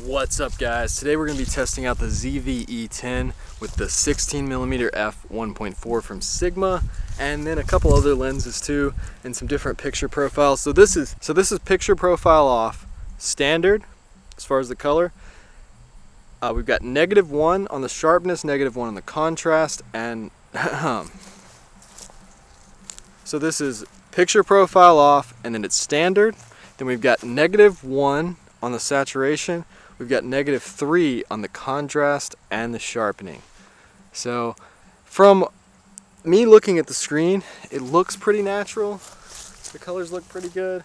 What's up, guys? Today we're going to be testing out the ZV-E10 with the 16mm f1.4 from Sigma, and then a couple other lenses too, and some different picture profiles. So this is picture profile off, standard as far as the color. We've got -1 on the sharpness, -1 on the contrast, and so this is picture profile off, and then it's standard. Then we've got -1 on the saturation. We've got -3 on the contrast and the sharpening. So from me looking at the screen, it looks pretty natural. The colors look pretty good.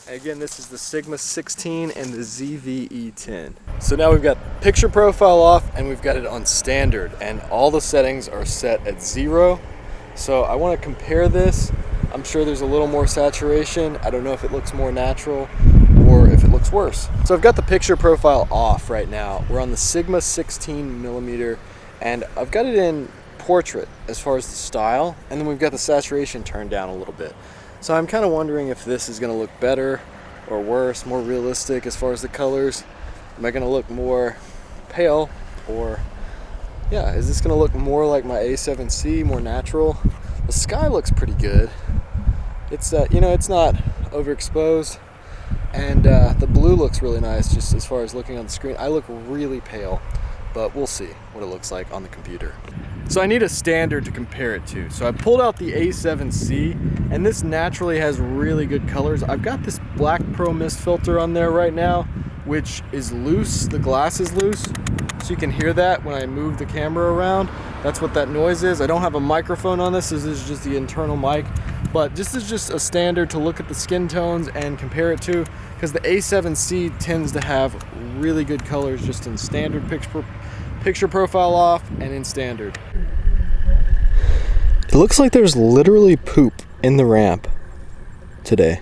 Again, this is the Sigma16 and the ZV-E10. So now we've got picture profile off and we've got it on standard, and all the settings are set at 0. So I want to compare this. I'm sure there's a little more saturation. I don't know if it looks more natural or if it looks worse. So I've got the picture profile off right now. We're on the Sigma16mm, and I've got it in portrait as far as the style, and then we've got the saturation turned down a little bit. So I'm kind of wondering if this is going to look better or worse, more realistic as far as the colors. Am I going to look more pale, or yeah, is this going to look more like my A7C, more natural? The sky looks pretty good. It's it's not overexposed, and the blue looks really nice just as far as looking on the screen. I look really pale, but we'll see what it looks like on the computer. So I need a standard to compare it to. So I pulled out the A7C, and this naturally has really good colors. I've got this black pro mist filter on there right now, which is loose. The glass is loose, so you can hear that when I move the camera around. That's what that noise is. I don't have a microphone on this. This is just the internal mic. But this is just a standard to look at the skin tones and compare it to, because the A7C tends to have really good colors just in standard picture profile off and in standard. It looks like there's literally poop in the ramp today.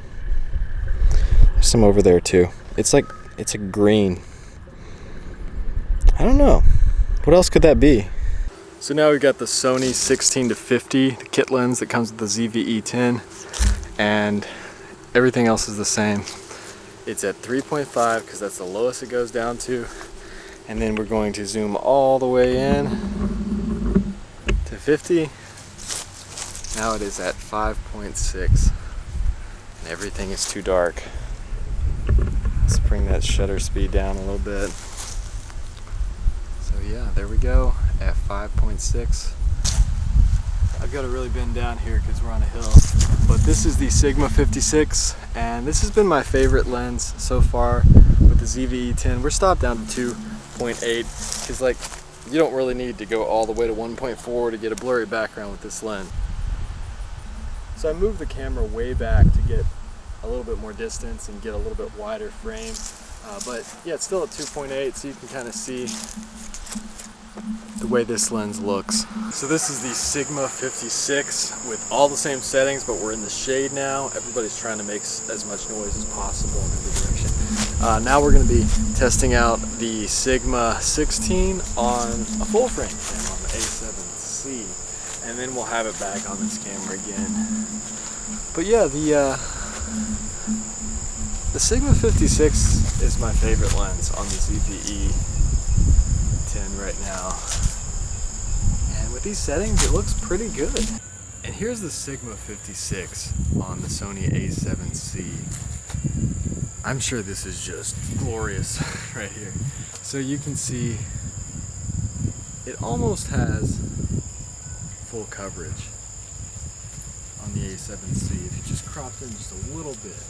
There's some over there too. It's a green. I don't know. What else could that be? So now we've got the Sony 16-50, the kit lens that comes with the ZV-E10, and everything else is the same. It's at 3.5 because that's the lowest it goes down to, and then we're going to zoom all the way in to 50. Now it is at 5.6, and everything is too dark. Let's bring that shutter speed down a little bit. So yeah, there we go at 5.6. I've got to really bend down here because we're on a hill. But this is the Sigma 56, and this has been my favorite lens so far with the ZV-E10. We're stopped down to 2.8 because you don't really need to go all the way to 1.4 to get a blurry background with this lens. So I moved the camera way back to get a little bit more distance and get a little bit wider frame. But yeah, it's still at 2.8, so you can kind of see the way this lens looks. So this is the Sigma 56 with all the same settings, but we're in the shade now. Everybody's trying to make as much noise as possible in every direction. Now we're going to be testing out the Sigma 16 on a full frame camera on the A7C, and then we'll have it back on this camera again. But yeah, the Sigma 56 is my favorite lens on the ZV-E10 right now. And with these settings, it looks pretty good. And here's the Sigma 56 on the Sony A7C. I'm sure this is just glorious right here. So you can see it almost has full coverage on the A7C if you just cropped in just a little bit.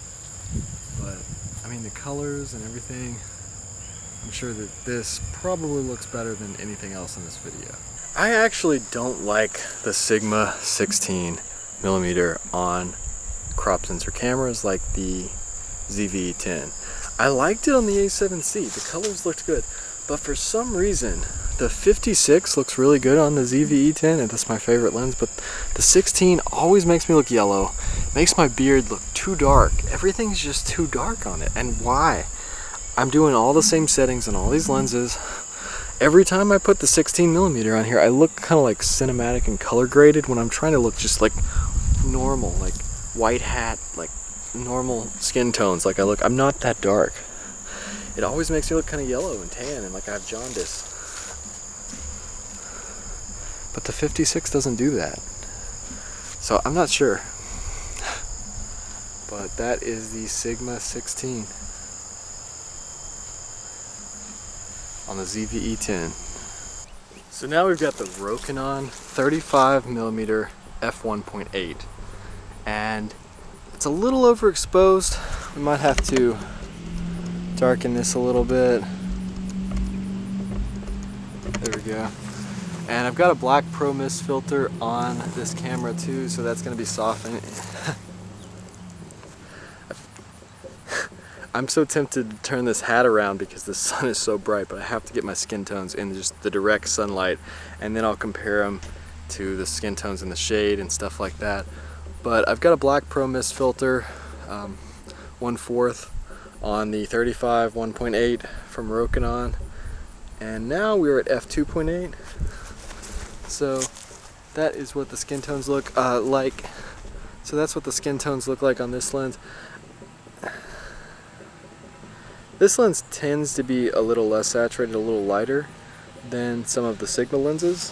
But I mean, the colors and everything, I'm sure that this probably looks better than anything else in this video. I actually don't like the Sigma 16mm on crop sensor cameras like the ZV-E10. I liked it on the A7C, the colors looked good, but for some reason the 56 looks really good on the ZV-E10, and that's my favorite lens, but the 16 always makes me look yellow, makes my beard look too dark. Everything's just too dark on it, and why? I'm doing all the same settings on all these lenses. Every time I put the 16mm on here, I look kind of like cinematic and color graded when I'm trying to look just like normal, like white hat, like normal skin tones. Like I'm not that dark. it always makes me look kind of yellow and tan and like I have jaundice. But the 56 doesn't do that. So I'm not sure. But that is the Sigma16 on the ZV-E10. So now we've got the Rokinon 35mm f1.8, and it's a little overexposed. We might have to darken this a little bit. There we go. And I've got a black Pro Mist filter on this camera too, so that's going to be softening. I'm so tempted to turn this hat around because the sun is so bright, but I have to get my skin tones in just the direct sunlight, and then I'll compare them to the skin tones in the shade and stuff like that. But I've got a black Pro Mist filter, 1/4 on the 35 1.8 from Rokinon, and now we're at f2.8. So that is what the skin tones look like. So that's what the skin tones look like on this lens. This lens tends to be a little less saturated, a little lighter than some of the Sigma lenses.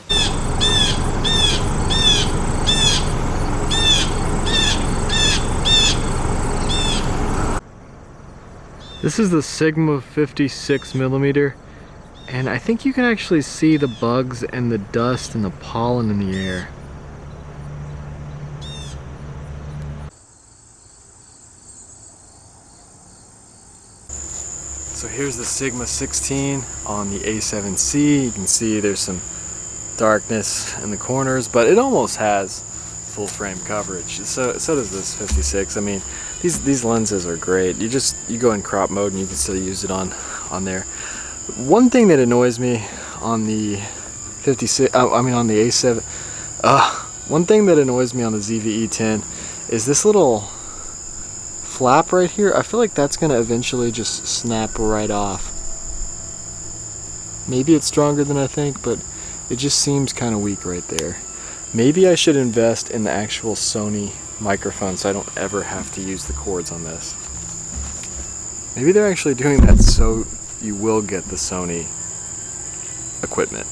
This is the Sigma 56mm, and I think you can actually see the bugs and the dust and the pollen in the air. So here's the Sigma16 on the A7C. You can see there's some darkness in the corners, but it almost has full frame coverage. So does this 56. I mean, these lenses are great. You go in crop mode and you can still use it on there. One thing that annoys me on the 56, on the A7, one thing that annoys me on the ZV-E10 is this little flap right here. I feel like that's going to eventually just snap right off. Maybe it's stronger than I think, but it just seems kind of weak right there. Maybe I should invest in the actual Sony microphone so I don't ever have to use the cords on this. Maybe they're actually doing that so you will get the Sony equipment.